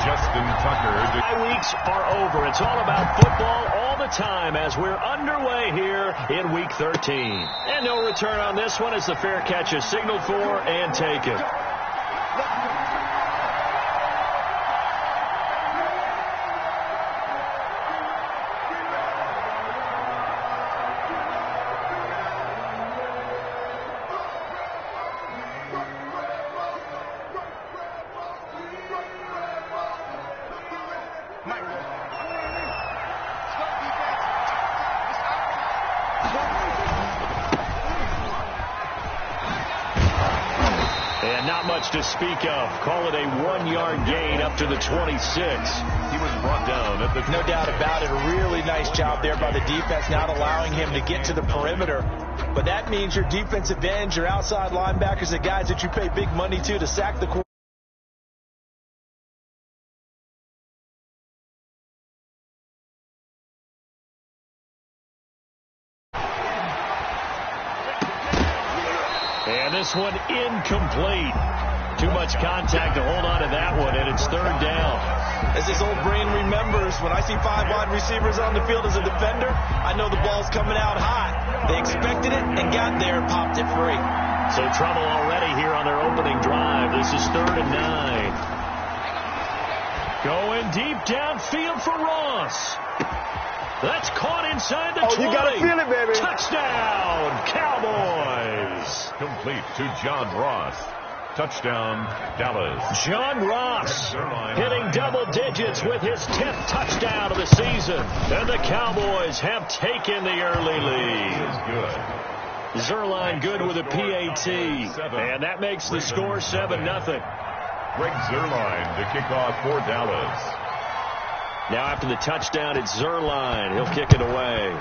Justin Tucker. Bye weeks are over. It's all about football all the time as we're underway here in Week 13. And no return on this one as the fair catch is signaled for and taken. And not much to speak of. Call it a 1-yard gain up to the 26. He was brought down at the... No doubt about it. A really nice job there by the defense, not allowing him to get to the perimeter. But that means your defensive ends, your outside linebackers, the guys that you pay big money to sack the quarterback. And this one incomplete. Too much contact to hold on to that one, and it's third down. As this old brain remembers, when I see 5 wide receivers on the field as a defender, I know the ball's coming out hot. They expected it and got there and popped it free. So trouble already here on their opening drive. This is 3rd and 9. Going deep downfield for Ross. That's caught inside the 20. You got to feel it, baby. Touchdown, Cowboys. Complete to John Ross. Touchdown, Dallas. John Ross hitting double digits with his 10th touchdown of the season. And the Cowboys have taken the early lead. Good. Zerline good with a PAT. And that makes the score 7-0. Greg Zerline to kick off for Dallas. Now after the touchdown, it's Zerline. He'll kick it away.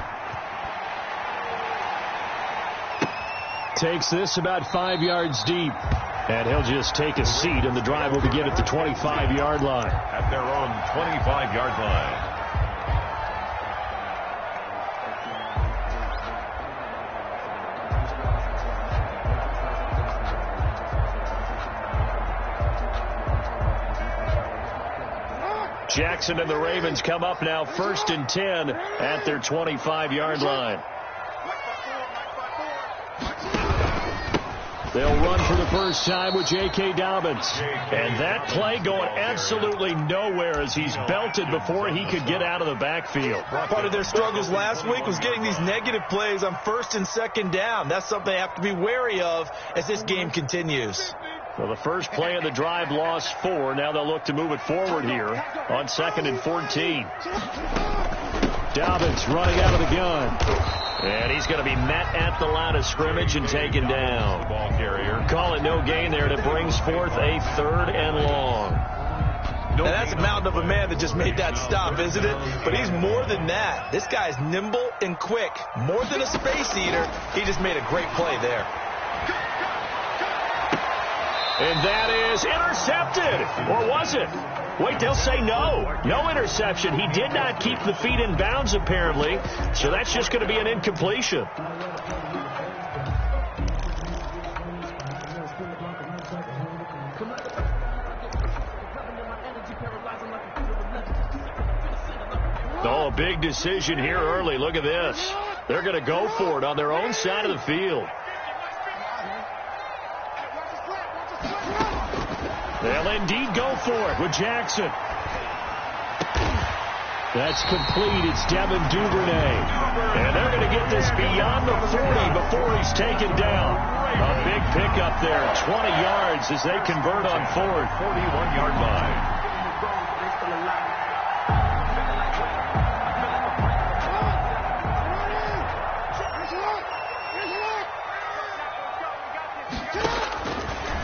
Takes this about 5 yards deep. And he'll just take a seat, and the drive will begin at the 25-yard line. At their own 25-yard line. Jackson and the Ravens come up now 1st and 10 at their 25-yard line. They'll run for the first time with J.K. Dobbins. And that play going absolutely nowhere as he's belted before he could get out of the backfield. Part of their struggles last week was getting these negative plays on 1st and 2nd down. That's something they have to be wary of as this game continues. Well, the first play of the drive lost 4. Now they'll look to move it forward here on 2nd and 14. Dobbins running out of the gun. And he's going to be met at the line of scrimmage and taken down. Ball carrier. Call it no gain there, and it brings forth a 3rd and long. Now that's a mountain of a man that just made that stop, isn't it? But he's more than that. This guy's nimble and quick. More than a space eater. He just made a great play there. And that is intercepted. Or was it? Wait, they'll say no. No interception. He did not keep the feet in bounds, apparently. So that's just going to be an incompletion. Oh, a big decision here early. Look at this. They're going to go for it on their own side of the field. They'll indeed go for it with Jackson. That's complete. It's Devin Duvernay. And they're going to get this beyond the 40 before he's taken down. A big pickup there, 20 yards as they convert on 4th. 41-yard line.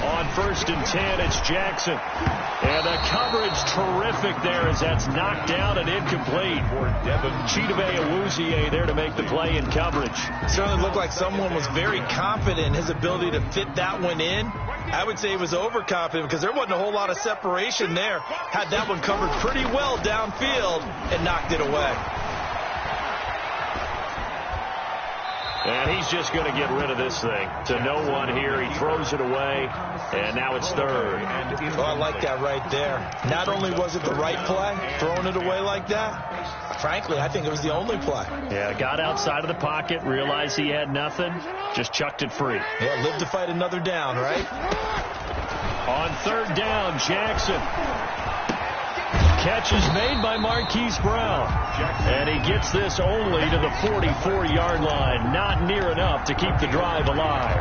On 1st and 10, it's Jackson. And the coverage terrific there as that's knocked down and incomplete. Chidobe Awuzie there to make the play in coverage. It certainly looked like someone was very confident in his ability to fit that one in. I would say he was overconfident because there wasn't a whole lot of separation there. Had that one covered pretty well downfield and knocked it away. And he's just going to get rid of this thing. To no one here. He throws it away, and now it's third. Well, I like that right there. Not only was it the right play, throwing it away like that, frankly, I think it was the only play. Yeah, got outside of the pocket, realized he had nothing, just chucked it free. Yeah, live to fight another down, right? On third down, Jackson. Catch is made by Marquise Brown. And he gets this only to the 44-yard line. Not near enough to keep the drive alive.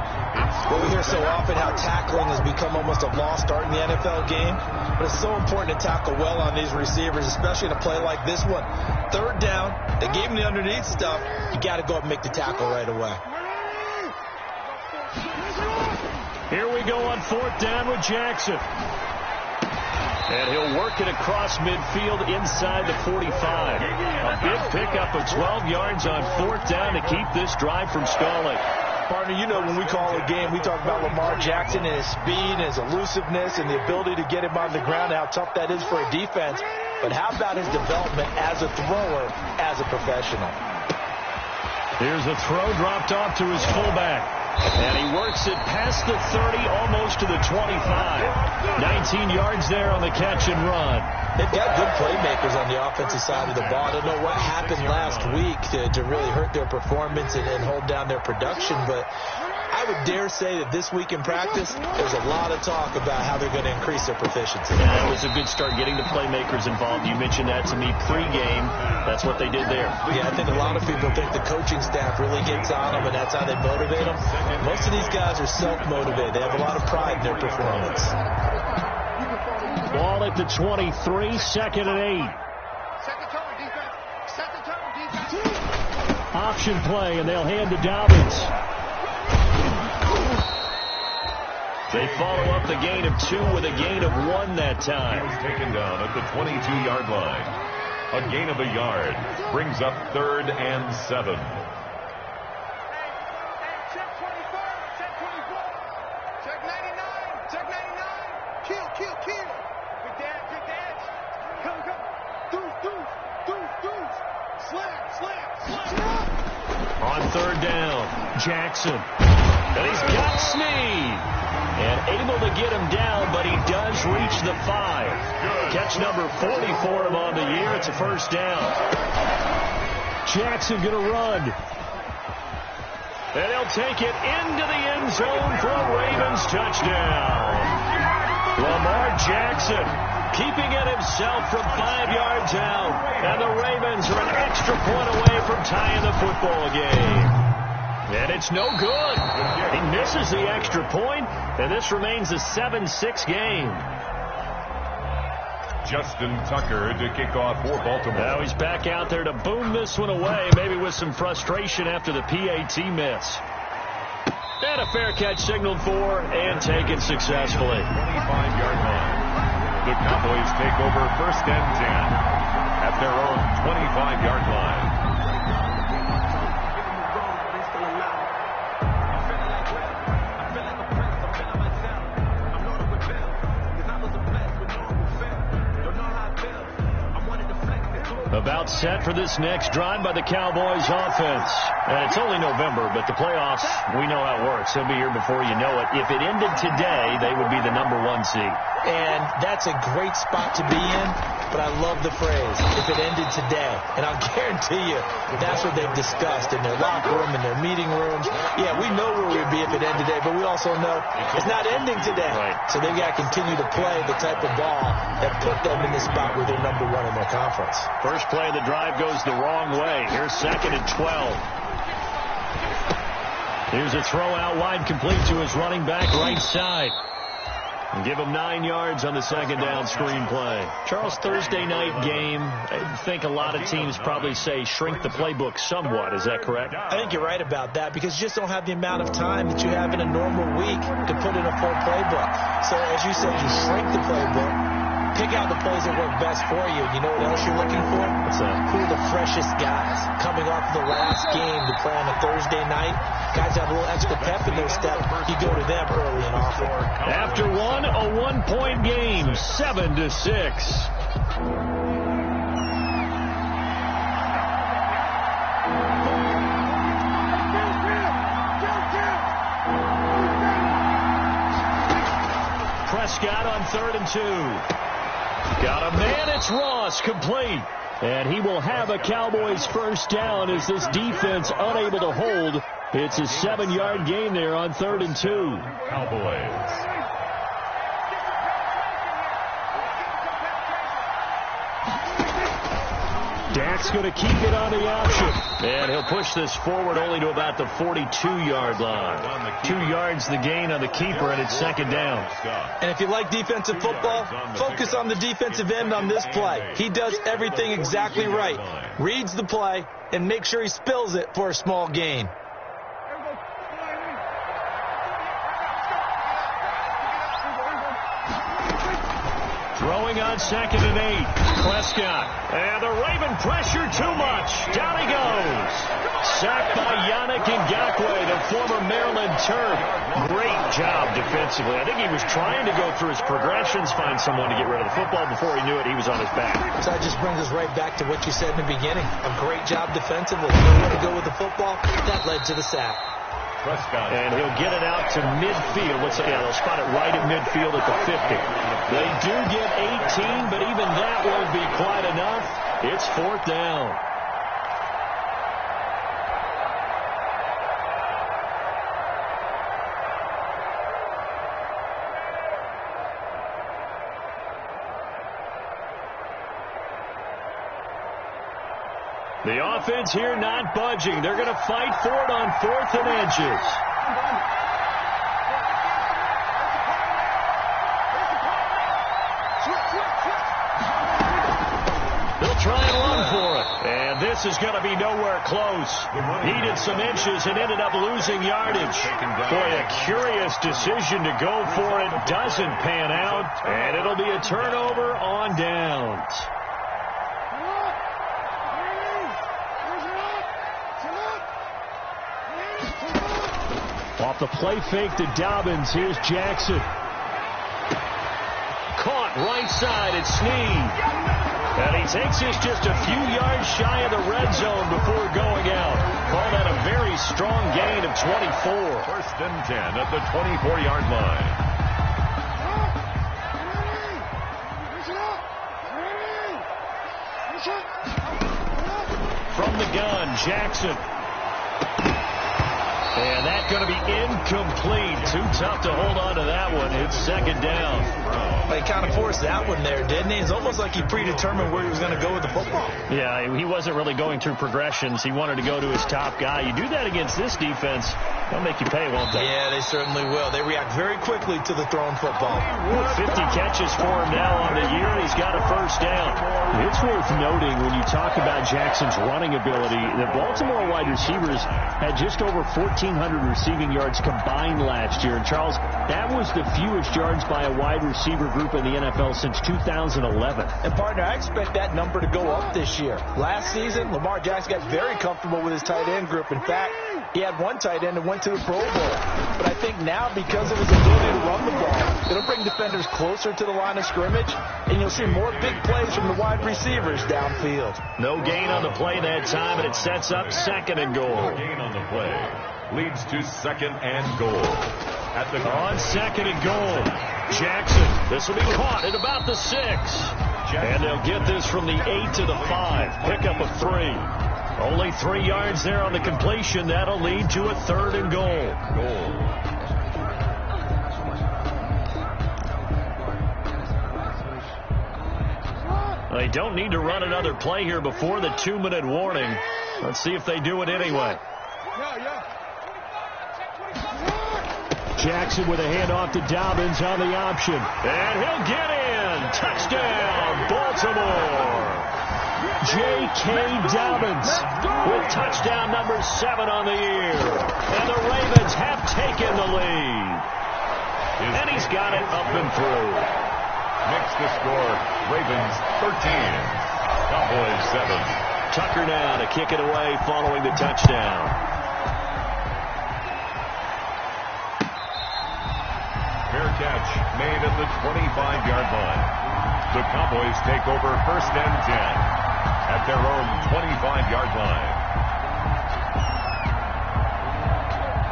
Well, we hear so often how tackling has become almost a lost art in the NFL game. But it's so important to tackle well on these receivers, especially in a play like this one. Third down, they gave him the underneath stuff. You got to go up and make the tackle right away. Here we go on fourth down with Jackson. And he'll work it across midfield inside the 45. A big pickup of 12 yards on fourth down to keep this drive from stalling. Partner, you know when we call a game, we talk about Lamar Jackson and his speed and his elusiveness and the ability to get him on the ground, how tough that is for a defense. But how about his development as a thrower, as a professional? Here's a throw dropped off to his fullback. And he works it past the 30, almost to the 25. 19 yards there on the catch and run. They've got good playmakers on the offensive side of the ball. I don't know what happened last week to really hurt their performance and hold down their production, but I would dare say that this week in practice, there's a lot of talk about how they're going to increase their proficiency. Yeah, it was a good start getting the playmakers involved. You mentioned that to me pregame. That's what they did there. Yeah, I think a lot of people think the coaching staff really gets on them, and that's how they motivate them. Most of these guys are self-motivated. They have a lot of pride in their performance. Ball at the 23, second and 8. Option play, and they'll hand to Dobbins. They follow up the gain of 2 with a gain of 1 that time. He was taken down at the 22-yard line. A gain of a yard brings up 3rd and 7. Check 24, check 24. Check 99, check 99. Kill. Good dance. Come. Deuce. Slap. On third down, Jackson. And he's got Snead. And able to get him down, but he does reach the 5. Catch number 40 for him on the year. It's a first down. Jackson going to run. And he'll take it into the end zone for a Ravens touchdown. Lamar Jackson keeping it himself from 5 yards out. And the Ravens are an extra point away from tying the football game. And it's no good. He misses the extra point, and this remains a 7-6 game. Justin Tucker to kick off for Baltimore. Now he's back out there to boom this one away, maybe with some frustration after the PAT miss. And a fair catch signaled for and taken successfully. 25-yard line. The Cowboys take over 1st and 10 at their own 25-yard line. About set for this next drive by the Cowboys offense. And it's only November, but the playoffs, we know how it works. They'll be here before you know it. If it ended today, they would be the number 1 seed. And that's a great spot to be in, but I love the phrase, if it ended today. And I'll guarantee you, that's what they've discussed in their locker room, in their meeting rooms. Yeah, we know where we'd be if it ended today, but we also know it's not ending today. Right. So they've got to continue to play the type of ball that put them in the spot where they're number 1 in their conference. First play of the drive goes the wrong way. Here's 2nd and 12. Here's a throw out wide, complete to his running back right side. And give him 9 yards on the second down screen play. Charles, Thursday night game, I think a lot of teams probably say shrink the playbook somewhat. Is that correct? I think you're right about that because you just don't have the amount of time that you have in a normal week to put in a full playbook. So as you said, you shrink the playbook, pick out the plays that work best for you. You know what else you're looking for? What's that? Who are the freshest guys coming off the last game to play on a Thursday night? Guys have a little extra pep in their step. You go to them early and often. After one, a 1-point game, 7-6. Prescott on 3rd and 2. Got a man. It's Ross, complete. And he will have a Cowboys first down as this defense unable to hold. It's a 7-yard gain there on 3rd and 2. Cowboys. Dak's going to keep it on the option. And he'll push this forward only to about the 42-yard line. 2 yards the gain on the keeper, and it's 2nd down. And if you like defensive football, focus on the defensive end on this play. He does everything exactly right. Reads the play and makes sure he spills it for a small gain. Throwing on 2nd and 8. Prescott. And the Raven pressure too much. Down he goes. Sacked by Yannick Ngakoue, the former Maryland Terp. Great job defensively. I think he was trying to go through his progressions, find someone to get rid of the football. Before he knew it, he was on his back. So that just brings us right back to what you said in the beginning. A great job defensively. Nowhere to go with the football. That led to the sack. Prescott. And he'll get it out to midfield. They'll spot it right at midfield at the 50. They do get 18, but even that won't be quite enough. It's 4th down. The offense here not budging. They're going to fight for it on 4th and inches. They'll try and run for it. And this is going to be nowhere close. Needed some inches and ended up losing yardage. Boy, a curious decision to go for it. Doesn't pan out. And it'll be a turnover on downs. Off the play fake to Dobbins. Here's Jackson. Caught right side at Snead. And he takes this just a few yards shy of the red zone before going out. Call that a very strong gain of 24. 1st and 10 at the 24-yard line. From the gun, Jackson. And that's going to be incomplete. Too tough to hold on to that one. It's 2nd down. He kind of forced that one there, didn't he? It's almost like he predetermined where he was going to go with the football. Yeah, he wasn't really going through progressions. He wanted to go to his top guy. You do that against this defense, they'll make you pay, won't they? Yeah, they certainly will. They react very quickly to the thrown football. 50 catches for him now on the year, and he's got a first down. It's worth noting when you talk about Jackson's running ability, the Baltimore wide receivers had just over 1,400 receiving yards combined last year. And, Charles, that was the fewest yards by a wide receiver group in the NFL since 2011. And, partner, I expect that number to go up this year. Last season, Lamar Jackson got very comfortable with his tight end group. In fact, he had one tight end that went to the Pro Bowl. But I think now, because of his ability to run the ball, it'll bring defenders closer to the line of scrimmage, and you'll see more big plays from the wide receivers downfield. No gain on the play that time, and it sets up 2nd and goal. No gain on the play leads to 2nd and goal. On 2nd and goal, Jackson. This will be caught at about the 6. And they'll get this from the 8 to the 5. Pick up a 3. Only 3 yards there on the completion. That'll lead to a 3rd and goal. They don't need to run another play here before the 2-minute warning. Let's see if they do it anyway. Jackson with a handoff to Dobbins on the option. And he'll get in. Touchdown, Baltimore. J.K. Dobbins with touchdown number 7 on the year. And the Ravens have taken the lead. And he's got it up and through. Makes the score Ravens 13. Cowboys 7. Tucker now to kick it away following the touchdown. Fair catch made at the 25-yard line. The Cowboys take over 1st and 10 at their own 25-yard line.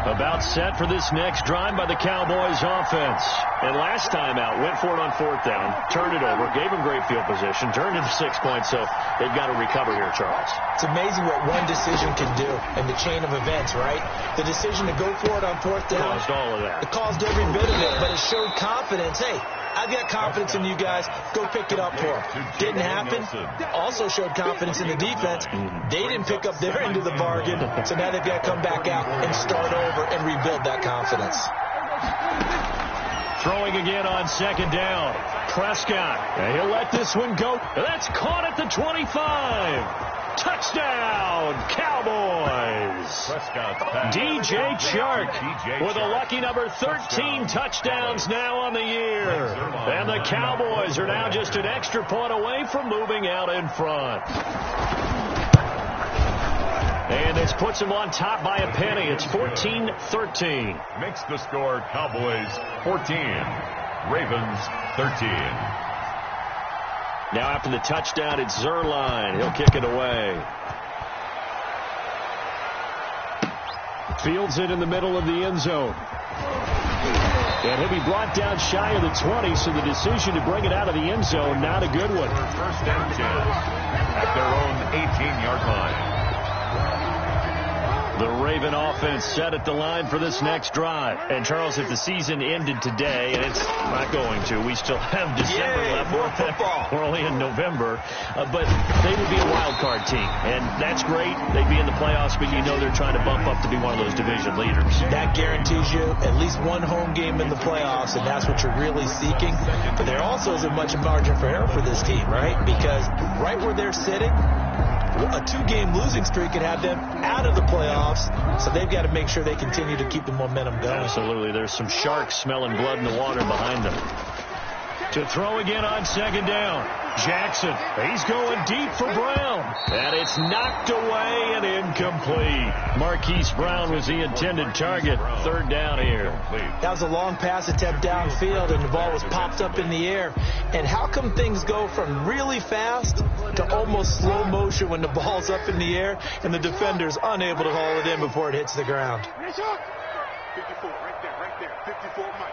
About set for this next drive by the Cowboys offense. And last time out, went for it on 4th down, turned it over, gave them great field position, turned into 6 points, so they've got to recover here, Charles. It's amazing what one decision can do in the chain of events, right? The decision to go for it on 4th down. Caused all of that. It caused every bit of it, but it showed confidence. Hey, I've got confidence in you guys. Go pick it up for them. Didn't happen. Also showed confidence in the defense. They didn't pick up their end of the bargain, so now they've got to come back out and start over and rebuild that confidence. Throwing again on 2nd down. Prescott. He'll let this one go. That's caught at the 25. Touchdown, Cowboys. DJ Chark with a lucky number 13 touchdowns now on the year. And the Cowboys are now just an extra point away from moving out in front. And this puts them on top by a penny. It's 14-13. Makes the score Cowboys 14, Ravens 13. Now after the touchdown, it's Zerline. He'll kick it away. Fields it in the middle of the end zone. And he'll be brought down shy of the 20, so the decision to bring it out of the end zone, not a good one. 1st and 10 at their own 18-yard line. The Raven offense set at the line for this next drive. And, Charles, if the season ended today, and it's not going to, we still have December left. More football. We're only in November. But they would be a wild card team. And that's great. They'd be in the playoffs, but you know they're trying to bump up to be one of those division leaders. That guarantees you at least one home game in the playoffs, and that's what you're really seeking. But there also isn't much margin for error for this team, right? Because right where they're sitting, a 2-game losing streak could have them out of the playoffs, so they've got to make sure they continue to keep the momentum going. Absolutely. There's some sharks smelling blood in the water behind them. To throw again on 2nd down. Jackson, he's going deep for Brown. And it's knocked away and incomplete. Marquise Brown was the intended target. 3rd down here. That was a long pass attempt downfield, and the ball was popped up in the air. And how come things go from really fast to almost slow motion when the ball's up in the air and the defender's unable to haul it in before it hits the ground? 54, right there, 54, Mike.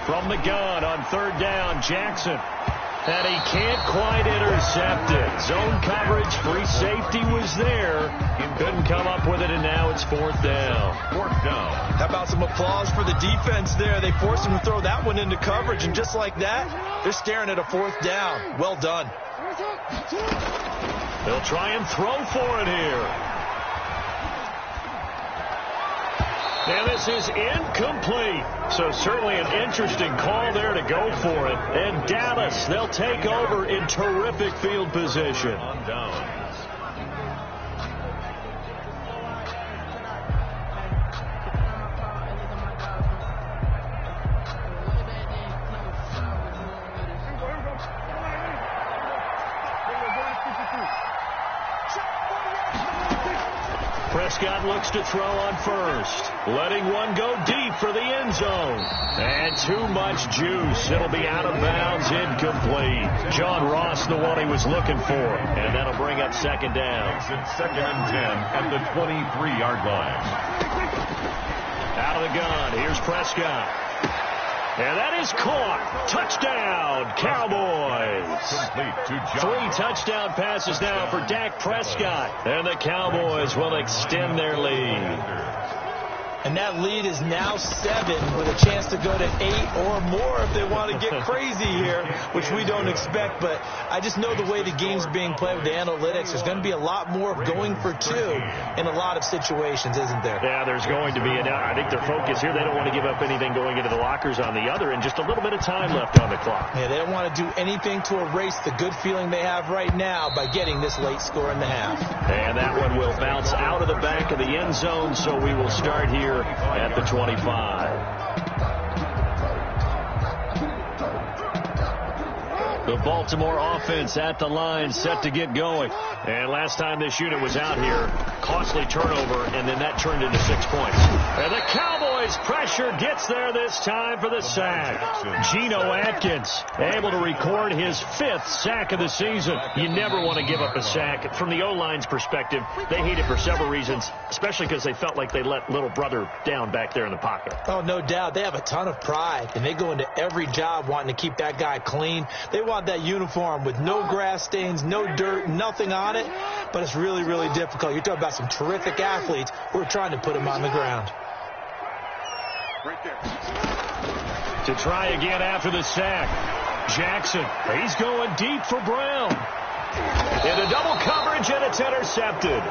From the gun on 3rd down, Jackson. And he can't quite intercept it. Zone coverage, free safety was there. He couldn't come up with it, and now it's 4th down. 4th down. How about some applause for the defense there? They forced him to throw that one into coverage, and just like that, they're staring at a 4th down. Well done. They'll try and throw for it here. And this is incomplete. So certainly an interesting call there to go for it. And Dallas, they'll take over in terrific field position. On downs. Prescott looks to throw on 1st. Letting one go deep for the end zone. And too much juice. It'll be out of bounds, incomplete. John Ross, the one he was looking for. And that'll bring up 2nd down. It's 2nd and 10 at the 23-yard line. Out of the gun. Here's Prescott. And that is caught. Touchdown, Cowboys. Complete to John. 3 touchdown passes now for Dak Prescott. And the Cowboys will extend their lead. And that lead is now 7 with a chance to go to 8 or more if they want to get crazy here, which we don't expect. But I just know the way the game's being played with the analytics, there's going to be a lot more going for 2 in a lot of situations, isn't there? Yeah, there's going to be. And I think their focus here, they don't want to give up anything going into the lockers on the other, and just a little bit of time left on the clock. Yeah, they don't want to do anything to erase the good feeling they have right now by getting this late score in the half. And that one will bounce out of the back of the end zone, so we will start here at the 25. The Baltimore offense at the line, set to get going. And last time this unit was out here, costly turnover, and then that turned into 6 points. And the Cowboys Cowboys pressure gets there this time for the sack. Geno Atkins able to record his 5th sack of the season. You never want to give up a sack. From the O-line's perspective, they hate it for several reasons, especially because they felt like they let little brother down back there in the pocket. Oh, no doubt. They have a ton of pride, and they go into every job wanting to keep that guy clean. They want that uniform with no grass stains, no dirt, nothing on it, but it's really, really difficult. You're talking about some terrific athletes who are trying to put him on the ground. Right there. To try again after the sack. Jackson, he's going deep for Brown. Into double coverage, and it's intercepted.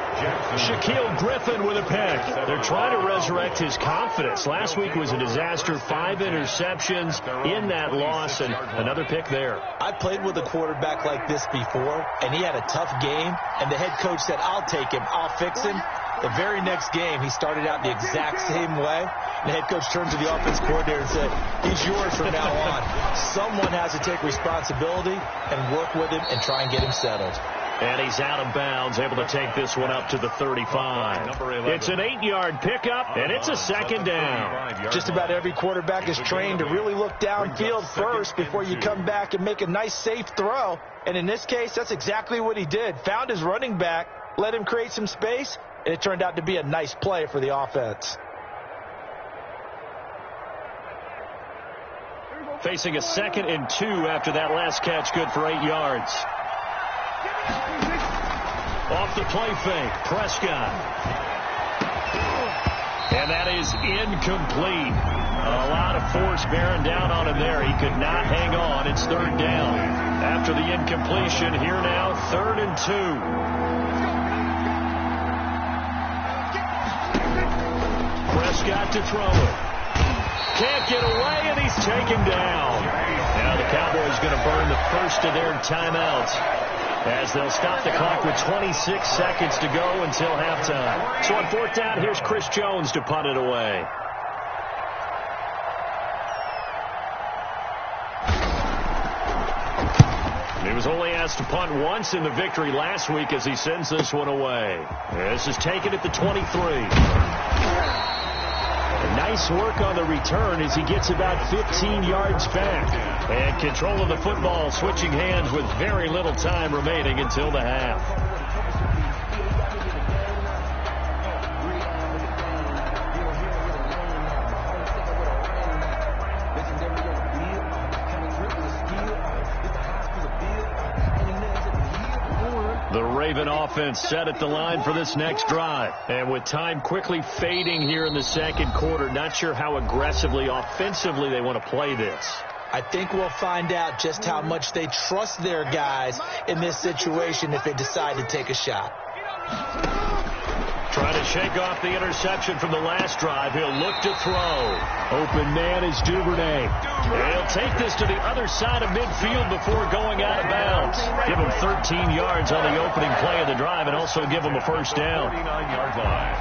Shaquille Griffin with a pick. They're trying to resurrect his confidence. Last week was a disaster. 5 interceptions in that loss, and another pick there. I played with a quarterback like this before, and he had a tough game, and the head coach said, I'll take him, I'll fix him. The very next game, he started out the exact same way. The head coach turned to the offense coordinator and said, he's yours from now on. Someone has to take responsibility and work with him and try and get him settled. And he's out of bounds, able to take this one up to the 35. It's an 8-yard pickup, and it's a second down. Just about every quarterback is trained to really look downfield first before you come back and make a nice, safe throw. And in this case, that's exactly what he did. Found his running back, let him create some space, and it turned out to be a nice play for the offense. Facing a 2nd and 2 after that last catch, good for 8 yards. Off the play fake, Prescott. And that is incomplete. A lot of force bearing down on him there. He could not hang on. It's 3rd down. After the incompletion, here now, 3rd and 2. Prescott to throw it. Can't get away, and he's taken down. Now the Cowboys going to burn the first of their timeouts as they'll stop the clock with 26 seconds to go until halftime. So on 4th down, here's Chris Jones to punt it away. He was only asked to punt once in the victory last week as he sends this one away. This is taken at the 23. Nice work on the return as he gets about 15 yards back. And control of the football, switching hands with very little time remaining until the half. The Raven offense set at the line for this next drive. And with time quickly fading here in the 2nd quarter, not sure how aggressively, offensively they want to play this. I think we'll find out just how much they trust their guys in this situation if they decide to take a shot. Trying to shake off the interception from the last drive. He'll look to throw. Open man is Duvernay. He'll take this to the other side of midfield before going out of bounds. Give him 13 yards on the opening play of the drive and also give him a first down. 49-yard line.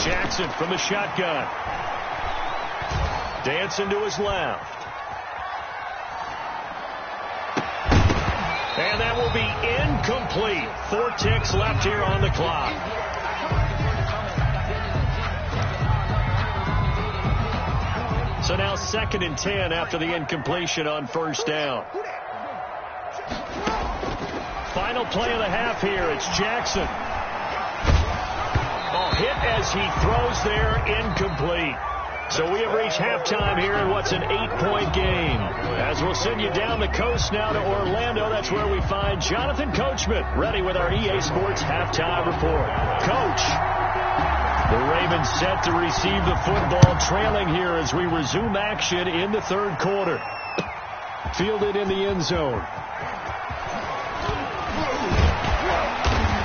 Jackson from the shotgun. Dancing to his left. And that will be incomplete. 4 ticks left here on the clock. So now 2nd and 10 after the incompletion on 1st down. Final play of the half here. It's Jackson. Hit as he throws there, incomplete. So we have reached halftime here in what's an 8-point game. As we'll send you down the coast now to Orlando, that's where we find Jonathan Coachman, ready with our EA Sports halftime report. Coach, the Ravens set to receive the football, trailing here as we resume action in the 3rd quarter. Fielded in the end zone.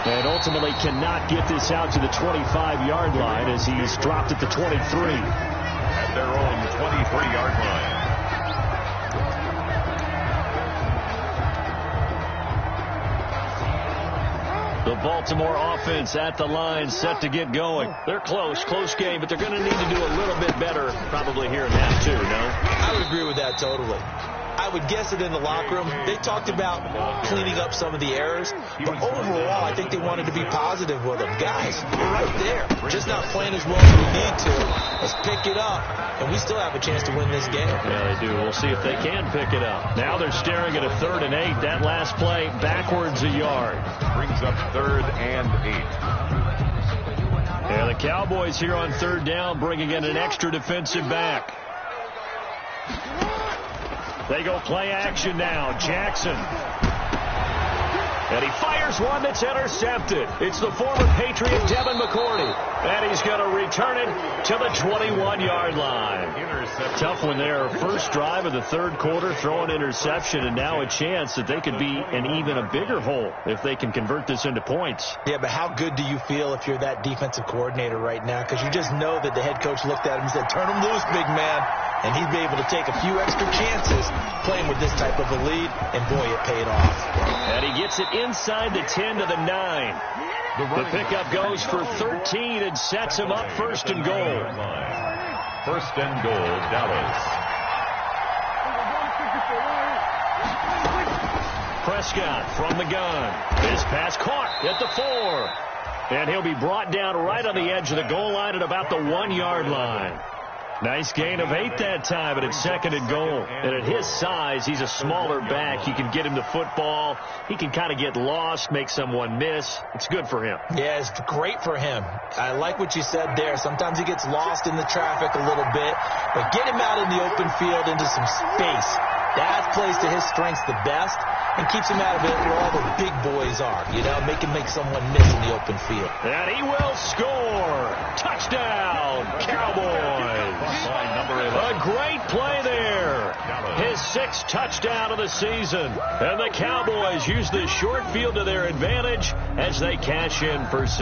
And ultimately cannot get this out to the 25-yard line as he's dropped at the 23. At their own 23-yard line. The Baltimore offense at the line, set to get going. They're close game, but they're going to need to do a little bit better probably here in half 2, no? I would agree with that totally. I would guess it in the locker room. They talked about cleaning up some of the errors, but overall, I think they wanted to be positive with them. Guys, we're right there. Just not playing as well as we need to. Let's pick it up, and we still have a chance to win this game. Yeah, they do. We'll see if they can pick it up. Now they're staring at a 3rd and 8. That last play, backwards a yard. Brings up 3rd and 8. And the Cowboys here on 3rd down, bringing in an extra defensive back. They go play action now. Jackson. And he fires one that's intercepted. It's the former Patriot Devin McCourty. And he's going to return it to the 21-yard line. Tough one there. First drive of the 3rd quarter, throw an interception, and now a chance that they could be in even a bigger hole if they can convert this into points. Yeah, but how good do you feel if you're that defensive coordinator right now? Because you just know that the head coach looked at him and said, turn him loose, big man. And he'd be able to take a few extra chances playing with this type of a lead, and boy, it paid off. And he gets it inside the 10 to the 9. The pickup goes for 13 and sets him up 1st and goal. 1st and goal, Dallas. Prescott from the gun. This pass caught at the 4. And he'll be brought down right on the edge of the goal line at about the 1-yard line. Nice gain of 8 that time, but it's 2nd and goal. And at his size, he's a smaller back. You can get him the football. He can kind of get lost, make someone miss. It's good for him. Yeah, it's great for him. I like what you said there. Sometimes he gets lost in the traffic a little bit, but get him out in the open field into some space. That plays to his strengths the best and keeps him out of it where all the big boys are. You know, make him make someone miss in the open field. And he will score. Touchdown, Cowboys. A great play there. His 6th touchdown of the season. And the Cowboys use the short field to their advantage as they cash in for 6.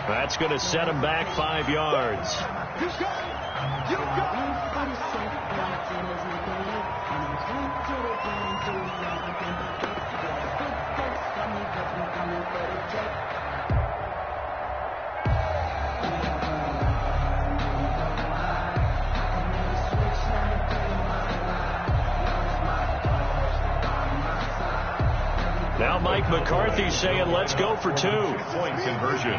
That's going to set him back 5 yards. Now Mike McCarthy saying, let's go for 2. 2-point conversion.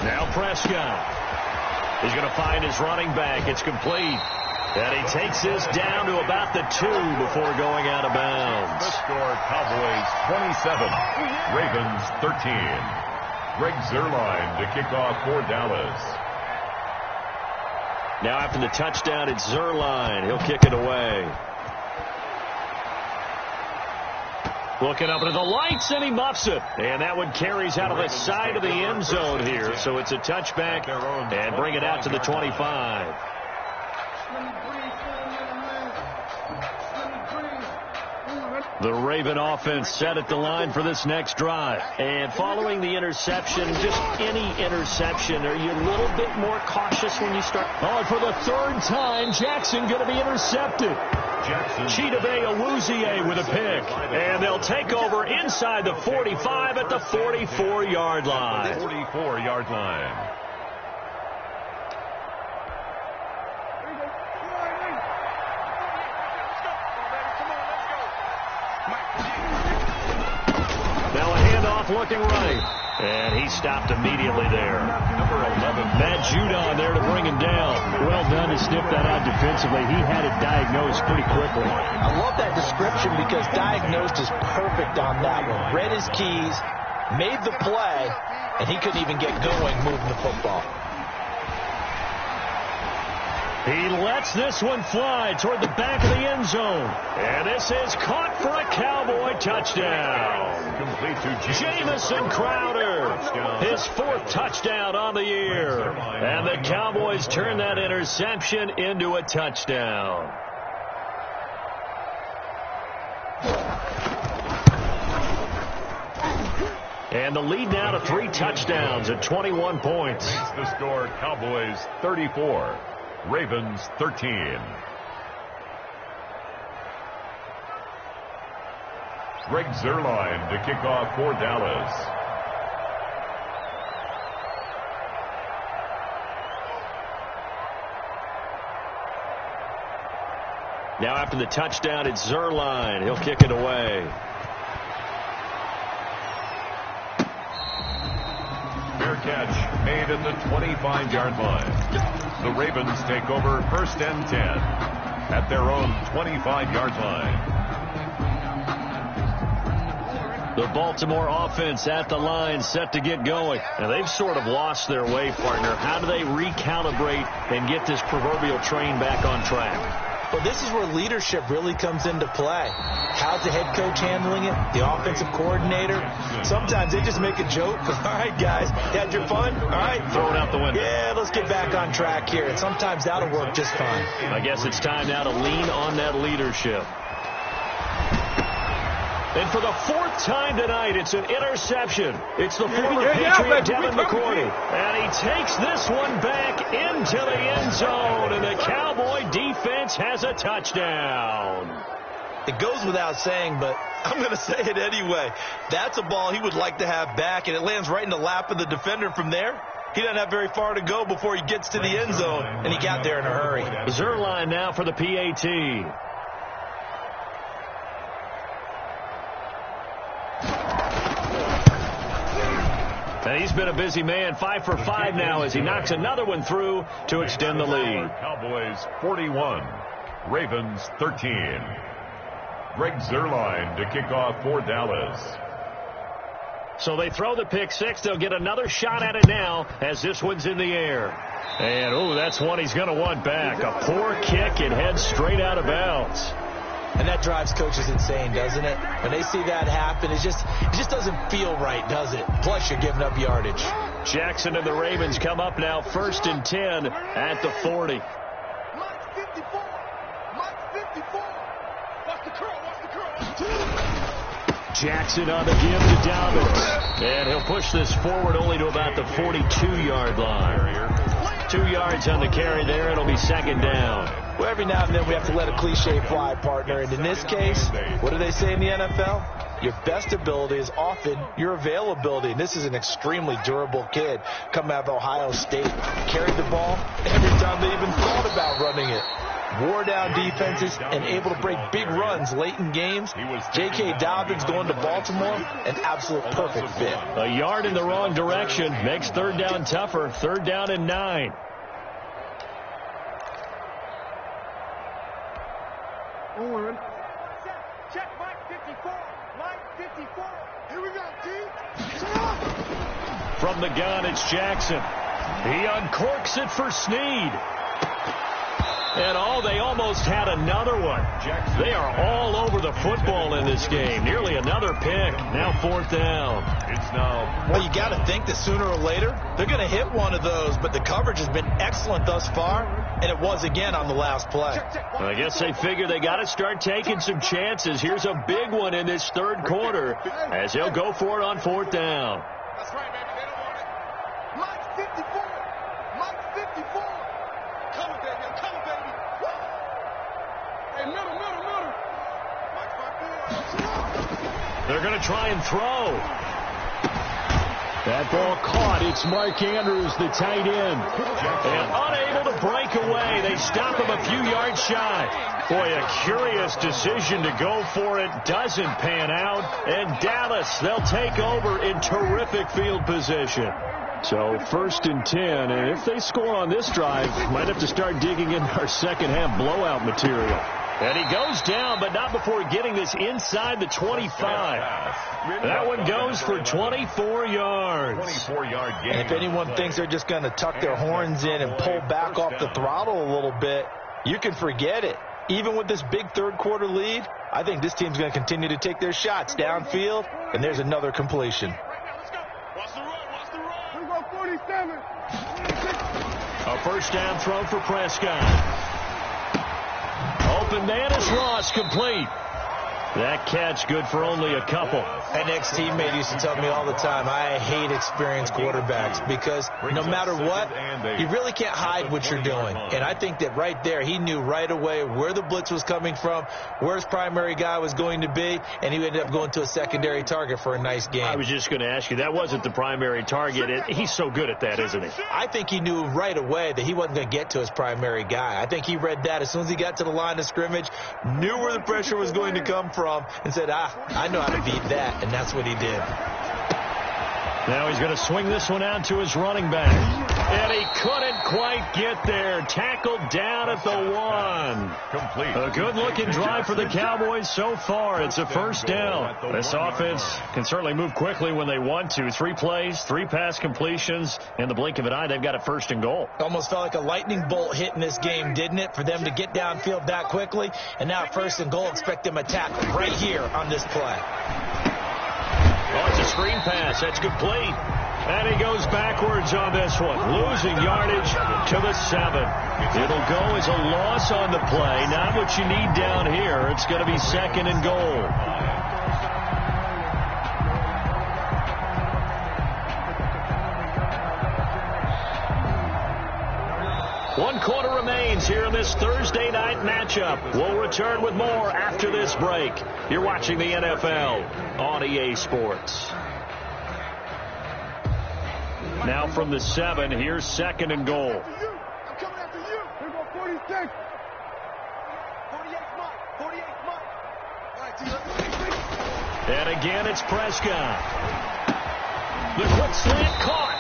Now Prescott. He's going to find his running back. It's complete. And he takes this down to about the 2 before going out of bounds. The score, Cowboys 27, Ravens 13. Greg Zuerlein to kick off for Dallas. Now after the touchdown, it's Zuerlein. He'll kick it away. Looking up into the lights, and he muffs it. And that one carries out of the side of the end zone here. So it's a touchback, and bring it out to the 25. The Raven offense set at the line for this next drive. And following the interception, just any interception, are you a little bit more cautious when you start? Oh, for the 3rd time, Jackson going to be intercepted. Chidobe Awuzie with a pick. And they'll take over inside the 45 at the 44-yard line. 44-yard line. Looking right. And he stopped immediately there. Number 11. Matt Judon there to bring him down. Well done to sniff that out defensively. He had it diagnosed pretty quickly. I love that description because diagnosed is perfect on that one. Read his keys, made the play, and he couldn't even get going moving the football. He lets this one fly toward the back of the end zone. And this is caught for a Cowboy touchdown. Complete to Jamison Crowder, his 4th touchdown on the year. And the Cowboys turn that interception into a touchdown. And the lead now to 3 touchdowns at 21 points. The score, Cowboys 34, Ravens 13. Greg Zuerlein to kick off for Dallas. Now after the touchdown, it's Zuerlein. He'll kick it away. Fair catch made at the 25-yard line. The Ravens take over 1st and 10 at their own 25-yard line. The Baltimore offense at the line, set to get going. And they've sort of lost their way, partner. How do they recalibrate and get this proverbial train back on track? Well, this is where leadership really comes into play. How's the head coach handling it? The offensive coordinator? Sometimes they just make a joke. All right, guys, you had your fun? All right. Throw it out the window. Yeah, let's get back on track here. And sometimes that'll work just fine. I guess it's time now to lean on that leadership. And for the 4th time tonight, it's an interception. It's the former Patriot Devin McCourty. And he takes this one back into the end zone. And the Cowboy defense has a touchdown. It goes without saying, but I'm going to say it anyway. That's a ball he would like to have back, and it lands right in the lap of the defender. From there, he doesn't have very far to go before he gets to the end zone, and he got there in a hurry. Zuerlein now for the PAT. And he's been a busy man, 5 for 5 now as he knocks another one through to extend the lead. Cowboys 41, Ravens 13. Greg Zuerlein to kick off for Dallas. So they throw the pick 6. They'll get another shot at it now as this one's in the air. And, oh, that's one he's going to want back. A poor kick. It heads straight out of bounds. And that drives coaches insane, doesn't it? When they see that happen, it just doesn't feel right, does it? Plus, you're giving up yardage. Jackson and the Ravens come up now 1st and 10 at the 40. Mike 54. Mike 54. Watch the curl. Jackson on the give to Dobbins. And he'll push this forward only to about the 42-yard line. 2 yards on the carry there. It'll be 2nd down. Well, every now and then we have to let a cliche fly, partner. And in this case, what do they say in the NFL? Your best ability is often your availability. And this is an extremely durable kid coming out of Ohio State. Carried the ball every time they even thought about running it. Wore down defenses and able to break big runs late in games. J.K. Dobbins going to Baltimore, an absolute perfect fit. A yard in the wrong direction makes 3rd down tougher. 3rd down and 9. Check Mike 54. Mike 54. Here we go, D. From the gun, it's Jackson. He uncorks it for Snead. And they almost had another one. They are all over the football in this game. Nearly another pick. Now 4th down. It's now. Well, you got to think that sooner or later they're going to hit one of those, but the coverage has been excellent thus far, and it was again on the last play. I guess they figure they got to start taking some chances. Here's a big one in this 3rd quarter as they'll go for it on 4th down. That's right, baby. They don't want it. Mike 54. Mike 54. Color, baby. Color, baby. Woo! Hey, middle. Mike 54. They're going to try and throw. That ball caught. It's Mark Andrews, the tight end. And unable to break away. They stop him a few yards shy. Boy, a curious decision to go for it. Doesn't pan out. And Dallas, they'll take over in terrific field position. So 1st and 10. And if they score on this drive, might have to start digging in our second half blowout material. And he goes down, but not before getting this inside the 25. That one goes for 24 yards. 24-yard gain. And if anyone thinks they're just going to tuck their horns in and pull back off the throttle a little bit, you can forget it. Even with this big third-quarter lead, I think this team's going to continue to take their shots downfield, and there's another completion. Watch the run. Let's go 47. A first down throw for Prescott. Open man is lost, complete. That catch good for only a couple. An ex-teammate used to tell me all the time, I hate experienced quarterbacks because no matter what, you really can't hide what you're doing. And I think that right there, he knew right away where the blitz was coming from, where his primary guy was going to be, and he ended up going to a secondary target for a nice game. I was just going to ask you, that wasn't the primary target. He's so good at that, isn't he? I think he knew right away that he wasn't going to get to his primary guy. I think he read that as soon as he got to the line of scrimmage, knew where the pressure was going to come from, and said, I know how to beat that, and that's what he did. Now he's going to swing this one out to his running back. And he couldn't quite get there. Tackled down at the 1. Complete. A good-looking drive for the Cowboys so far. It's a first down. This offense can certainly move quickly when they want to. 3 plays, 3 pass completions. In the blink of an eye, they've got a first and goal. Almost felt like a lightning bolt hit in this game, didn't it, for them to get downfield that quickly? And now first and goal, expect them to tackle right here on this play. Oh, it's a screen pass. That's complete. And he goes backwards on this one, losing yardage to the 7. It'll go as a loss on the play. Not what you need down here. It's going to be second and goal. One quarter remains here in this Thursday night matchup. We'll return with more after this break. You're watching the NFL on EA Sports. Now from the 7, here's second and goal. I'm coming after you. Here go 46. 48's mine. 48's mine. All right, T. And again, it's Prescott. The quick slant caught.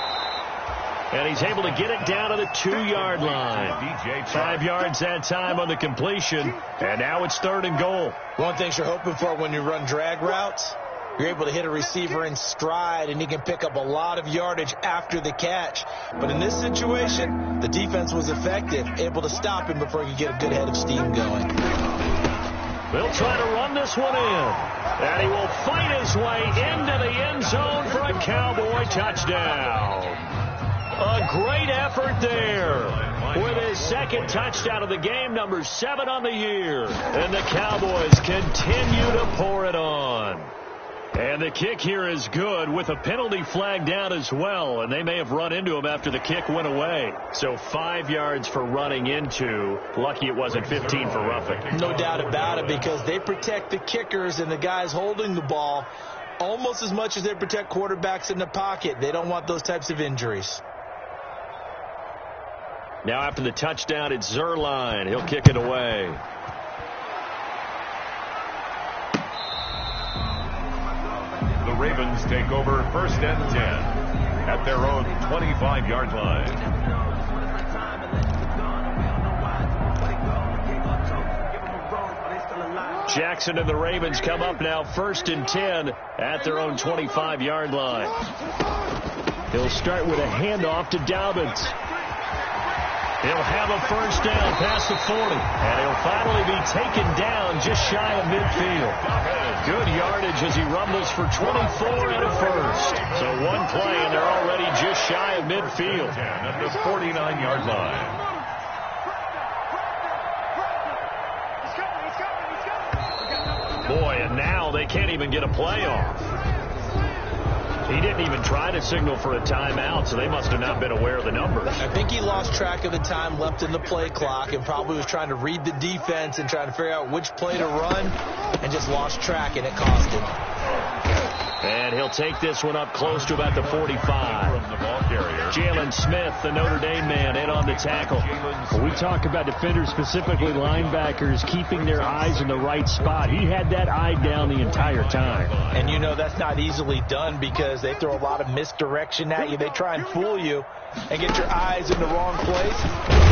And he's able to get it down to the 2-yard line. 5 yards that time on the completion. And now it's third and goal. One thing you're hoping for when you run drag routes, you're able to hit a receiver in stride, and he can pick up a lot of yardage after the catch. But in this situation, the defense was effective, able to stop him before he could get a good head of steam going. They'll try to run this one in. And he will fight his way into the end zone for a Cowboy touchdown. A great effort there with his second touchdown of the game, number 7 on the year. And the Cowboys continue to pour it on. And the kick here is good with a penalty flag down as well. And they may have run into him after the kick went away. So 5 yards for running into. Lucky it wasn't 15 for roughing. No doubt about it, because they protect the kickers and the guys holding the ball almost as much as they protect quarterbacks in the pocket. They don't want those types of injuries. Now after the touchdown, it's Zerline. He'll kick it away. The Ravens take over first and 10 at their own 25-yard line. Jackson and the Ravens come up now first and 10 at their own 25-yard line. He'll start with a handoff to Dobbins. He'll have a first down past the 40. And he'll finally be taken down just shy of midfield. Good yardage as he rumbles for 24 and a first. So one play and they're already just shy of midfield. At the 49-yard line. Boy, and now they can't even get a play off. He didn't even try to signal for a timeout, so they must have not been aware of the numbers. I think he lost track of the time left in the play clock and probably was trying to read the defense and trying to figure out which play to run and just lost track, and it cost him. And he'll take this one up close to about the 45. From the ball carrier. Jalen Smith, the Notre Dame man, in on the tackle. When we talk about defenders, specifically linebackers, keeping their eyes in the right spot. He had that eye down the entire time. And you know that's not easily done because they throw a lot of misdirection at you. They try and fool you and get your eyes in the wrong place.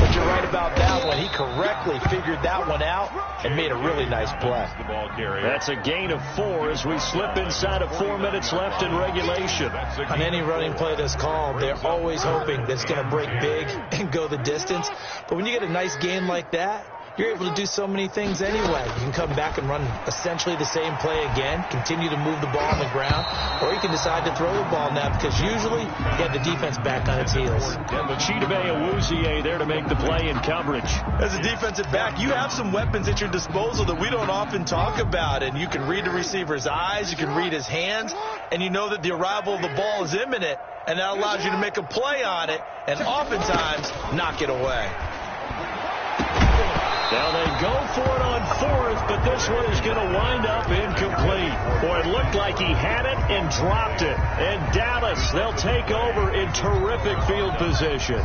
But you're right about that one. He correctly figured that one out and made a really nice play. The ball carrier. That's a gain of 4 as we slip inside of 4 minutes left in regulation. On any running play that's called, they're always hoping that it's going to break big and go the distance. But when you get a nice game like that, you're able to do so many things anyway. You can come back and run essentially the same play again, continue to move the ball on the ground, or you can decide to throw the ball now because usually you have the defense back on its heels. Chidobe Awuzie there to make the play in coverage. As a defensive back, you have some weapons at your disposal that we don't often talk about, and you can read the receiver's eyes, you can read his hands, and you know that the arrival of the ball is imminent, and that allows you to make a play on it and oftentimes knock it away. Now they go for it on 4th, but this one is going to wind up incomplete. Boy, it looked like he had it and dropped it. And Dallas, they'll take over in terrific field position.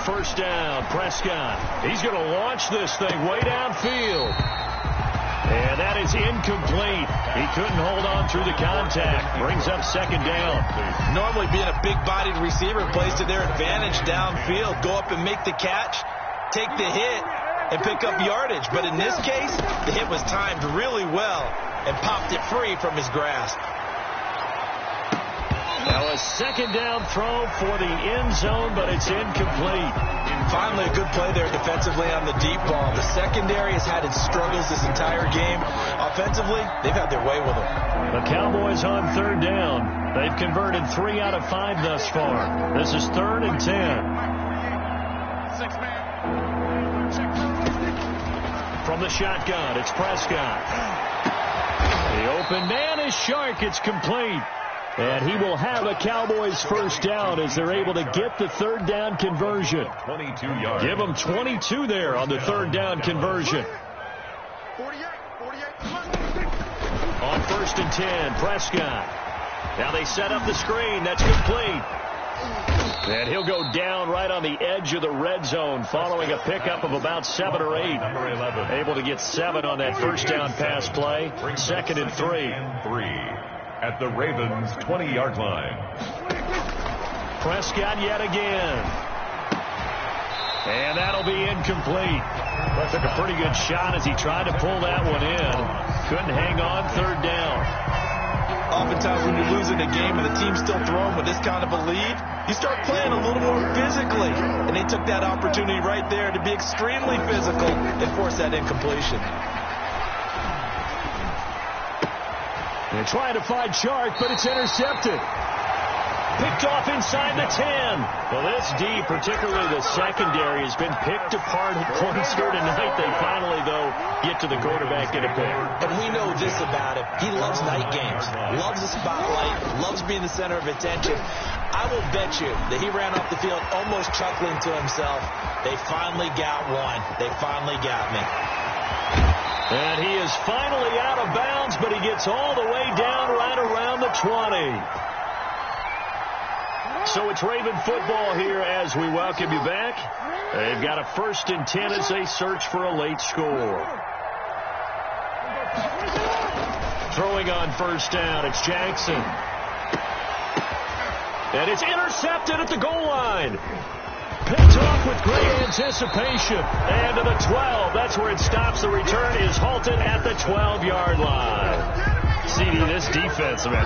First down, Prescott. He's going to launch this thing way downfield. And that is incomplete. He couldn't hold on through the contact. Brings up second down. Normally being a big-bodied receiver plays to their advantage downfield. Go up and make the catch, take the hit, and pick up yardage. But in this case, the hit was timed really well and popped it free from his grasp. Now a second down throw for the end zone, but it's incomplete. Finally, a good play there defensively on the deep ball. The secondary has had its struggles this entire game. Offensively, they've had their way with them. The Cowboys on third down. They've converted 3 out of 5 thus far. This is 3rd and 10. From the shotgun, it's Prescott. The open man is Shark. It's complete. And he will have a Cowboys first down as they're able to get the third down conversion. 22 yards. Give them 22 there on the third down conversion. On 1st and 10, Prescott. Now they set up the screen. That's complete. And he'll go down right on the edge of the red zone following a pickup of about 7 or 8. Number 11. Able to get 7 on that first down pass play. 2nd and 3. At the Ravens' 20-yard line. Prescott yet again. And that'll be incomplete. But took a pretty good shot as he tried to pull that one in. Couldn't hang on third down. Oftentimes when you're losing a game and the team's still throwing with this kind of a lead, you start playing a little more physically. And they took that opportunity right there to be extremely physical and force that incompletion. They're trying to find Shark, but it's intercepted. Picked off inside the 10. Well, this D, particularly the secondary, has been picked apart at points here tonight. They finally, though, get to the quarterback in a pick. And we know this about him. He loves night games, loves the spotlight, loves being the center of attention. I will bet you that he ran off the field almost chuckling to himself. They finally got one. They finally got me. And he is finally out of bounds, but he gets all the way down right around the 20. So it's Raven football here as we welcome you back. They've got a 1st and 10 as they search for a late score. Throwing on first down, it's Jackson. And it's intercepted at the goal line. Picked off with great anticipation. And to the 12. That's where it stops. The return is halted at the 12-yard line. CD, this defense, man,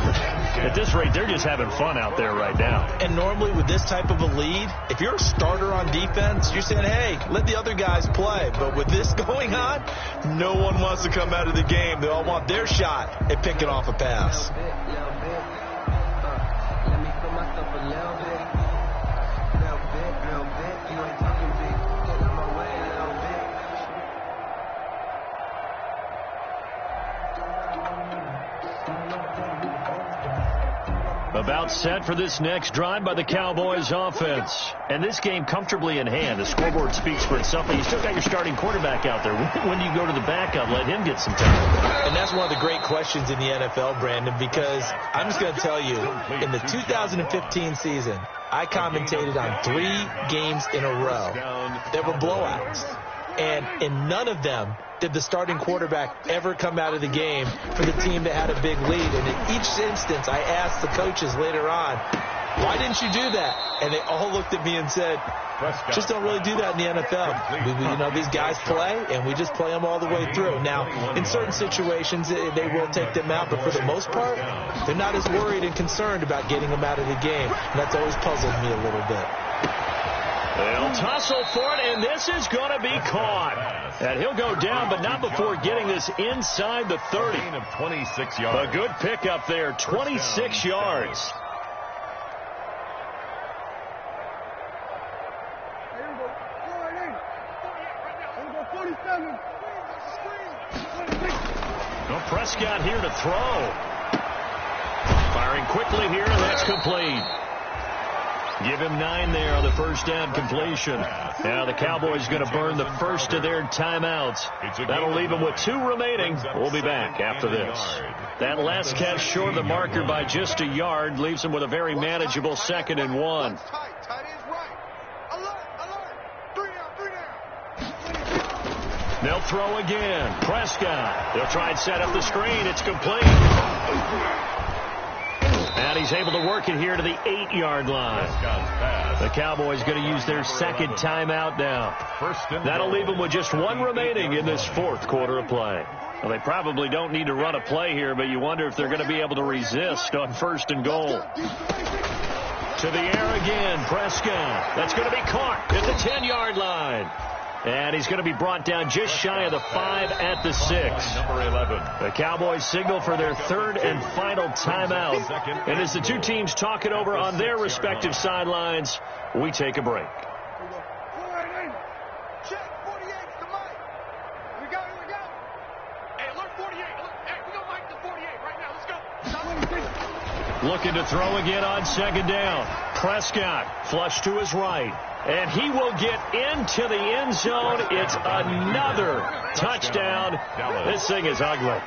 at this rate, they're just having fun out there right now. And normally with this type of a lead, if you're a starter on defense, you're saying, hey, let the other guys play. But with this going on, no one wants to come out of the game. They all want their shot at picking off a pass. About set for this next drive by the Cowboys offense. And this game comfortably in hand. The scoreboard speaks for itself, but you still got your starting quarterback out there. When do you go to the backup, let him get some time? And that's one of the great questions in the NFL, Brandon, because I'm just going to tell you, in the 2015 season, I commentated on 3 games in a row. There were blowouts. And in none of them did the starting quarterback ever come out of the game for the team that had a big lead. And in each instance, I asked the coaches later on, why didn't you do that? And they all looked at me and said, just don't really do that in the NFL. These guys play, and we just play them all the way through. Now, in certain situations, they will take them out, but for the most part, they're not as worried and concerned about getting them out of the game. And that's always puzzled me a little bit. They'll tussle for it, and this is going to be caught. And he'll go down, but not before getting this inside the 30. Of 26 yards. A good pickup there, 26 yards. Well, Prescott here to throw. Firing quickly here, and that's complete. Give him 9 there on the first down completion. Now the Cowboys going to burn the first of their timeouts. That'll leave them with 2 remaining. We'll be back after this. That last catch short of the marker by just a yard leaves them with a very manageable 2nd and 1. They'll throw again. Prescott. They'll try and set up the screen. It's complete. And he's able to work it here to the 8-yard line. The Cowboys going to use their 2nd timeout now. That'll leave them with just 1 remaining in this 4th quarter of play. Well, they probably don't need to run a play here, but you wonder if they're going to be able to resist on 1st and goal. To the air again, Prescott. That's going to be caught at the 10-yard line. And he's going to be brought down just shy of the 5 at the 6. Number 11. The Cowboys signal for their 3rd and final timeout. And as the two teams talk it over on their respective sidelines, we take a break. Check 48 to Mike. Here we go. Hey, alert 48. Hey, we got Mike to 48 right now. Let's go. Looking to throw again on 2nd down. Prescott flush to his right. And he will get into the end zone. It's another touchdown. This thing is ugly.